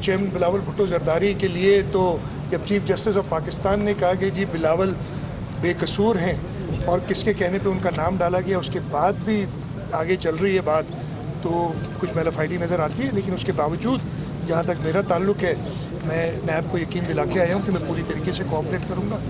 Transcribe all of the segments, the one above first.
Chairman Bilawal Bhutto Zardari के लिए तो जब चीफ जस्टिस ऑफ पाकिस्तान ने कहा कि जी बिलावल बेकसूर हैं और किसके कहने पे उनका नाम डाला गया, उसके बाद भी आगे चल रही है बात, तो कुछ मैलाफाइडी नज़र आती है। लेकिन उसके बावजूद जहाँ तक मेरा ताल्लुक है, मैं नैब को यकीन दिला के आया हूँ कि मैं पूरी तरीके से कोऑपरेट करूँगा।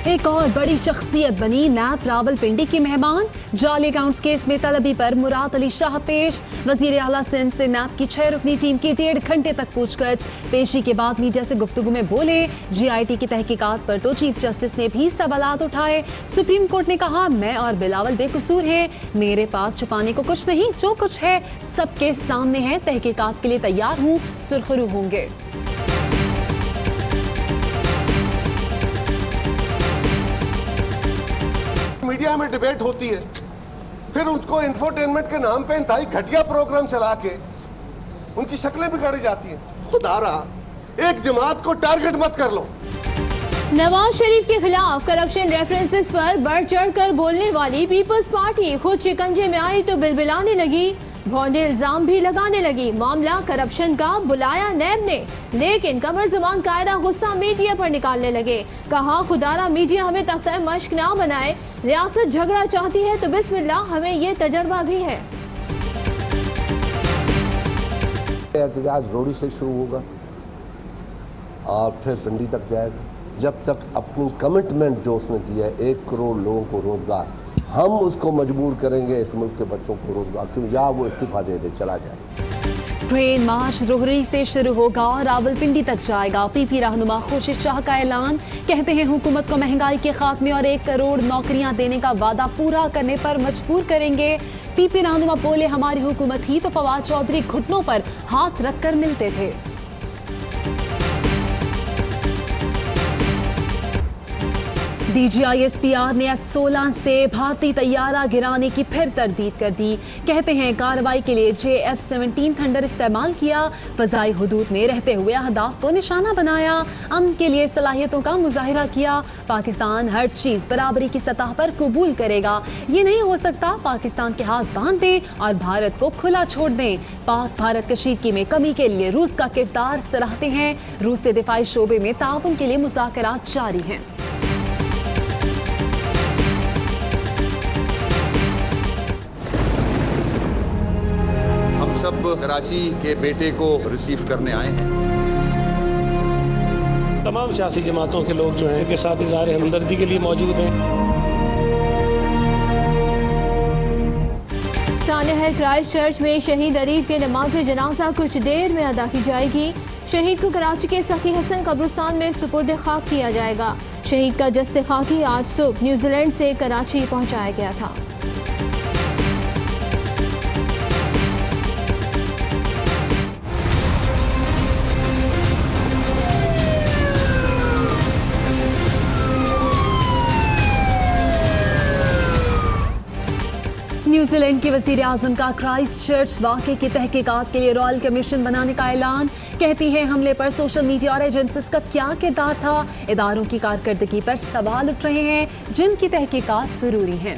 एक और बड़ी शख्सियत बनी नैब रावलपिंडी की मेहमान। जाली अकाउंट्स केस में तलबी पर मुराद अली शाह पेश। वजीर आला सिंध से नैब की 6 रुकनी टीम की 1.5 घंटे तक पूछताछ। पेशी के बाद मीडिया से गुफ्तगू में बोले, GIT की तहकीकात पर तो चीफ जस्टिस ने भी सवालात उठाए। सुप्रीम कोर्ट ने कहा, मैं और बिलावल बेकसूर हैं, मेरे पास छुपाने को कुछ नहीं, जो कुछ है सबके सामने है, तहकीकात के लिए तैयार हूँ, सुरखरू होंगे। मीडिया में डिबेट होती है, फिर उनको इंफोटेनमेंट के नाम पे इंतहाई घटिया प्रोग्राम चला के उनकी शक्लें बिगाड़ी जाती हैं। खुदा रहा, एक जमात को टारगेट मत कर लो। नवाज शरीफ के खिलाफ करप्शन रेफरेंसेस पर बढ़ चढ़ कर बोलने वाली पीपल्स पार्टी खुद शिकंजे में आई तो बिलबिलाने लगी, भौंडे इल्जाम भी लगाने लगी। मामला करप्शन का बुलाया नैब ने, लेकिन कमर ज़मान कायदा गुस्सा मीडिया पर निकालने लगे। कहा, खुदारा मीडिया हमें तख्ता मश्क ना बनाए, रियासत झगड़ा चाहती है तो बिस्मिल्लाह, हमें ये तजर्बा भी है। एहतजाज रोड़ी से शुरू होगा और फिर पिंडी तक जाएगा। जब तक अपनी कमिटमेंट जो उसने दिया है 1 करोड़ लोगों को रोजगार, हम उसको मजबूर करेंगे इस मुल्क के बच्चों को रोजगार, क्यों या वो इस्तीफा दे दे चला जाए। ट्रेन मार्च रोहरी से शुरू होगा और रावलपिंडी तक जाएगा। PP रहनुमा खुर्शीद शाह का ऐलान, कहते हैं हुकूमत को महंगाई के खात्मे और 1 करोड़ नौकरियां देने का वादा पूरा करने पर मजबूर करेंगे। PP रहनुमा बोले, हमारी हुकूमत ही तो फवाद चौधरी घुटनों पर हाथ रखकर मिलते थे। DGI SPR ने F-16 से भारतीय तैयारा गिराने की फिर तरदीद कर दी। कहते हैं कार्रवाई के लिए JF-17 थंडर इस्तेमाल किया, फजाई हुदूद में रहते हुए अहदाफ को निशाना बनाया, अमन के लिए सलाहियतों का मुजाहिरा किया। पाकिस्तान हर चीज बराबरी की सतह पर कबूल करेगा, ये नहीं हो सकता पाकिस्तान के हाथ बांध दें और भारत को खुला छोड़ दें। पाक भारत कशीदगी में कमी के लिए रूस का किरदार सराहते हैं। रूस से दिफाई शोबे में ताउन के लिए मुज़ाकरात जारी हैं। सब कराची के बेटे को रिसीव करने आए हैं। तमाम सियासी जमातों के लोग जो हैं उनके साथ इज़हार हमदर्दी के लिए मौजूद हैं। सानहर क्राइस्ट चर्च में शहीद अरीफ के नमाज जनाजा कुछ देर में अदा की जाएगी। शहीद को कराची के सखी हसन कब्रिस्तान में सुपुर्द खाक किया जाएगा। शहीद का जस्ते खाकी आज सुबह न्यूजीलैंड से कराची पहुंचाया गया था। न्यूजीलैंड के वज़ीर आज़म का क्राइस्ट चर्च वाक़े की तहकीकात के लिए रॉयल कमीशन बनाने का ऐलान। कहती है, हमले पर सोशल मीडिया और एजेंसीज का क्या किरदार था, इदारों की कारकर्दगी पर सवाल उठ रहे हैं जिनकी तहकीकात ज़रूरी हैं।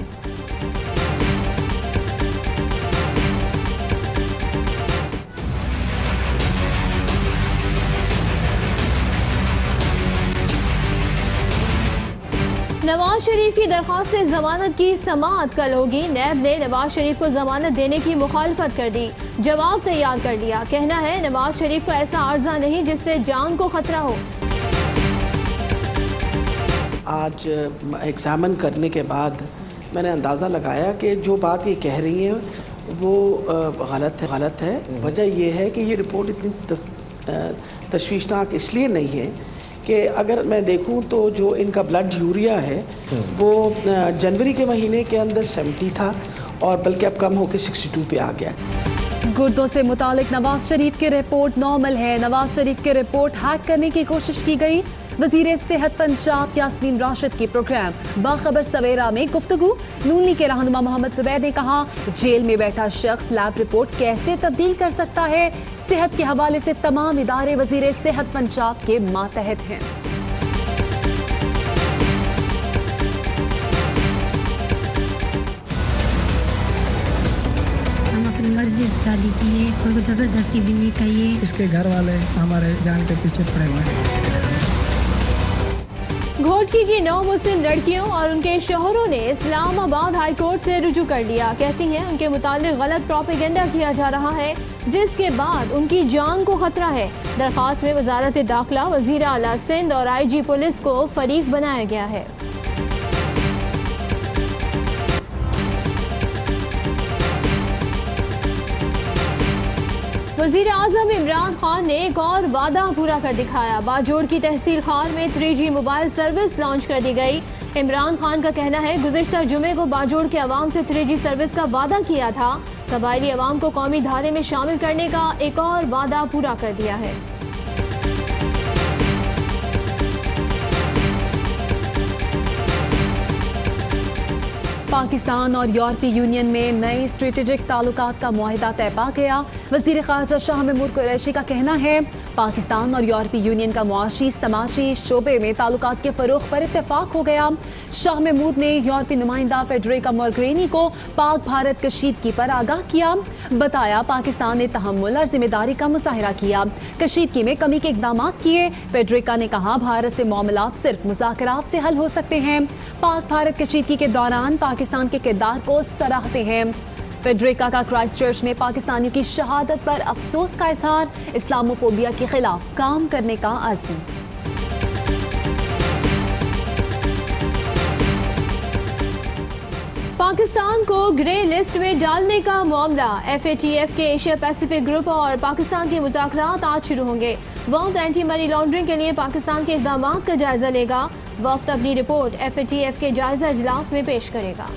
नवाज शरीफ की दरख्वास्त जमानत की समाअत कल होगी। नैब ने नवाज शरीफ को जमानत देने की मुखालफत कर दी, जवाब तैयार कर लिया। कहना है, नवाज शरीफ को ऐसा अर्जा नहीं जिससे जान को खतरा हो। आज एग्जामिन करने के बाद मैंने अंदाज़ा लगाया कि जो बात ये कह रही हैं वो गलत है। वजह यह है कि ये रिपोर्ट इतनी तशवीशनाक इसलिए नहीं है कि अगर मैं देखूं तो जो इनका ब्लड यूरिया है वो जनवरी के महीने के अंदर 70 था और बल्कि अब कम होकर 62 पे आ गया। गुर्दों से मुतालिक नवाज शरीफ की रिपोर्ट नॉर्मल है। नवाज शरीफ की रिपोर्ट हैक करने की कोशिश की गई। वजीर सेहत पंजाब यास्मीन राशिद की प्रोग्राम बाखबर सवेरा में गुफ्तगू। नून लीग के रहनुमा मोहम्मद जुबैर ने कहा, जेल में बैठा शख्स लैब रिपोर्ट कैसे तब्दील कर सकता है। सेहत के हवाले से तमाम इदारे वजीर सेहत पंजाब के मातहत हैं। मर्जी से शादी की है, कोई को जबरदस्ती भी नहीं की है। इसके घर वाले हमारे जान के पीछे पड़े हुए हैं। घोटकी की 9 मुस्लिम लड़कियों और उनके शोहरों ने इस्लामाबाद हाई कोर्ट से रुजू कर लिया। कहती हैं उनके मुतालिक गलत प्रोपेगेंडा किया जा रहा है, जिसके बाद उनकी जान को खतरा है। दरखास्त में वजारत दाखिला, वजीर आला सिंध और IG पुलिस को फरीक बनाया गया है। वजीर आजम इमरान खान ने एक और वादा पूरा कर दिखाया। बाजोड़ की तहसील खार में 3G मोबाइल सर्विस लॉन्च कर दी गई। इमरान खान का कहना है गुज़िश्ता जुमे को बाजोड़ के अवाम से 3G सर्विस का वादा किया था। कबायली अवाम को कौमी धारे में शामिल करने का एक और वादा पूरा कर दिया है। पाकिस्तान और यूरोपीय यूनियन में नए स्ट्रेटेजिक ताल्लुकात का मुआहिदा तय पा गया। वज़ीर ख़ारजा शाह महमूद कुरैशी का कहना है पाकिस्तान और यूरोपीय यूनियन का मुआशी समाजी शोबे में ताल्लुकात के फ़रोग़ पर इत्तेफाक हो गया। शाह महमूद ने यूरोपीय नुमाइंदा फेडरिका मोगेरिनी को पाक भारत कशीदगी पर आगाह किया। बताया पाकिस्तान ने तहम्मुल और जिम्मेदारी का मुजाहिरा किया, कशीदगी में कमी के इक़दाम किए। फेडरिका ने कहा भारत से मामलात सिर्फ मुज़ाकरात से हल हो सकते हैं। पाक भारत कशीदगी के दौरान पाकिस्तान के किरदार को सराहते हैं। फेडरिका का क्राइस्ट चर्च में पाकिस्तानियों की शहादत पर अफसोस का इजहार, इस्लामोफोबिया के खिलाफ काम करने का अज़्म। पाकिस्तान को ग्रे लिस्ट में डालने का मामला, FATF के एशिया पैसिफिक ग्रुप और पाकिस्तान के मुज़ाकरात आज शुरू होंगे। वफ़द एंटी मनी लॉन्ड्रिंग के लिए पाकिस्तान के इक़दामात का जायजा लेगा। वफ़द अपनी रिपोर्ट FATF के जायजा इजलास में पेश करेगा।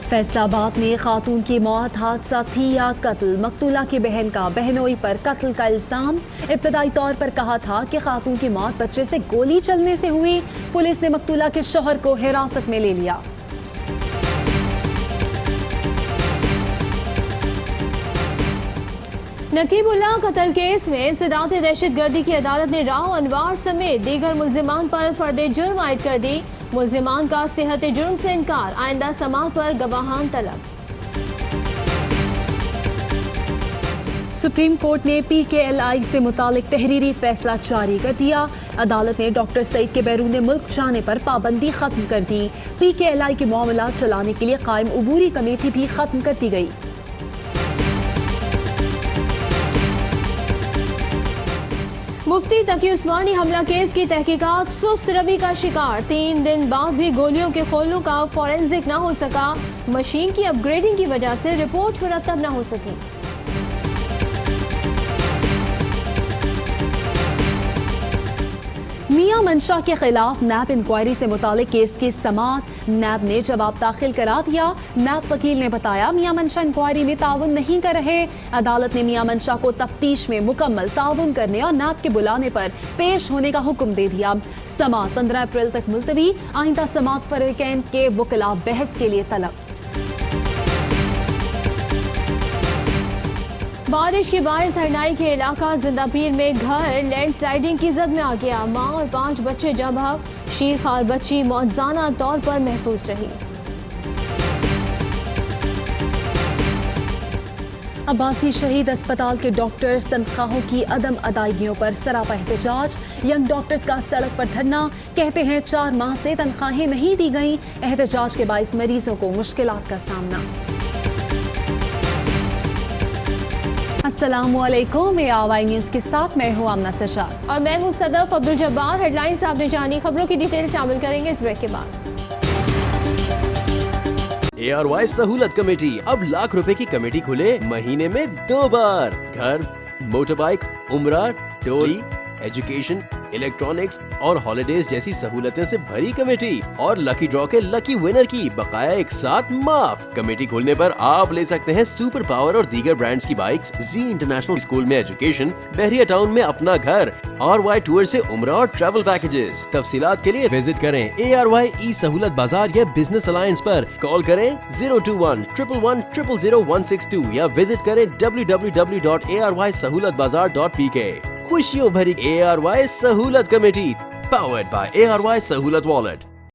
फैसलाबाद में खातून की मौत हादसा थी या कत्ल, मकतूला की बहन का बहनोई पर कत्ल का इल्जाम। इब्तदाई तौर पर कहा था कि खातून की मौत बच्चे से गोली चलने से हुई। पुलिस ने मकतूला के शौहर को हिरासत में ले लिया। नकीबुल्लाह कत्ल केस में सिदात दहशतगर्दी की अदालत ने राव अनवार समेत दीगर मुल्जिमान पर फर्द जुर्म आयद कर दी। मुल्जिमान का सेहत जुर्म से इनकार, आइंदा समाअत पर गवाहान तलब। सुप्रीम कोर्ट ने PKLI से मुतालिक तहरीरी फैसला जारी कर दिया। अदालत ने डॉक्टर सईद के बैरून मुल्क जाने पर पाबंदी खत्म कर दी। PKLI के मामला चलाने के लिए कायम उबूरी कमेटी भी खत्म कर दी गई। मुफ्ती तकी उस्मानी हमला केस की तहकीकात सुस्त रवि का शिकार। 3 दिन बाद भी गोलियों के खोलों का फॉरेंसिक न हो सका। मशीन की अपग्रेडिंग की वजह से रिपोर्ट मुरतब न हो सकी। मियां मंशा के खिलाफ नैब इंक्वायरी से मुतालिक केस की समाअत नैब ने जवाब दाखिल करा दिया। नैब वकील ने बताया मियां मंशा इंक्वायरी में ताउन नहीं कर रहे। अदालत ने मियां मंशा को तफ्तीश में मुकम्मल ताउन करने और नैब के बुलाने पर पेश होने का हुक्म दे दिया। समाअत 15 अप्रैल तक मुलतवी। आइंदा समाअत फरीकैन के वकला बहस के लिए तलब। बारिश के बायस हरनाई के इलाका जिंदापीर में घर लैंडस्लाइडिंग की जद में आ गया। मां और 5 बच्चे जब शीरखार बच्ची मौजूदा तौर पर महफूज रही। अब्बासी शहीद अस्पताल के डॉक्टर्स तनख्वाहों की अदम अदायगियों पर सरापा एहतजाज। यंग डॉक्टर्स का सड़क पर धरना, कहते हैं 4 माह से तनख्वाहें नहीं दी गई। एहतजाज के बायस मरीजों को मुश्किलात का सामना। अस्सलामुअलैकुम, मैं आवाई न्यूज़ के साथ मैं हूँ आमना सशाद और मैं हूँ सदफ अब्दुल जब्बार। हेडलाइंस आपने जानी, खबरों की डिटेल शामिल करेंगे इस ब्रेक के बाद। ARY सहूलत कमेटी, अब लाख रुपए की कमेटी खुले महीने में 2 बार। घर, मोटर बाइक, उम्रा, टोली, एजुकेशन, इलेक्ट्रॉनिक्स और हॉलिडेज जैसी सहूलतें से भरी कमेटी और लकी ड्रॉ के लकी विनर की बकाया एक साथ माफ। कमेटी खोलने पर आप ले सकते हैं सुपर पावर और दीगर ब्रांड्स की बाइक्स, जी इंटरनेशनल स्कूल में एजुकेशन, बहरिया टाउन में अपना घर, RY टूर से उम्रा और ट्रैवल पैकेजेस। तफसीलात के लिए विजिट करें ARY ई सहूलत बाजार या बिजनेस अलायंस पर। कॉल करें 021-111-00162 या विजिट करें www.arysahoolatbazaar.pk। खुशियों भरी ARY सहूलत कमेटी, पावर्ड बाय ARY सहूलत वॉलेट।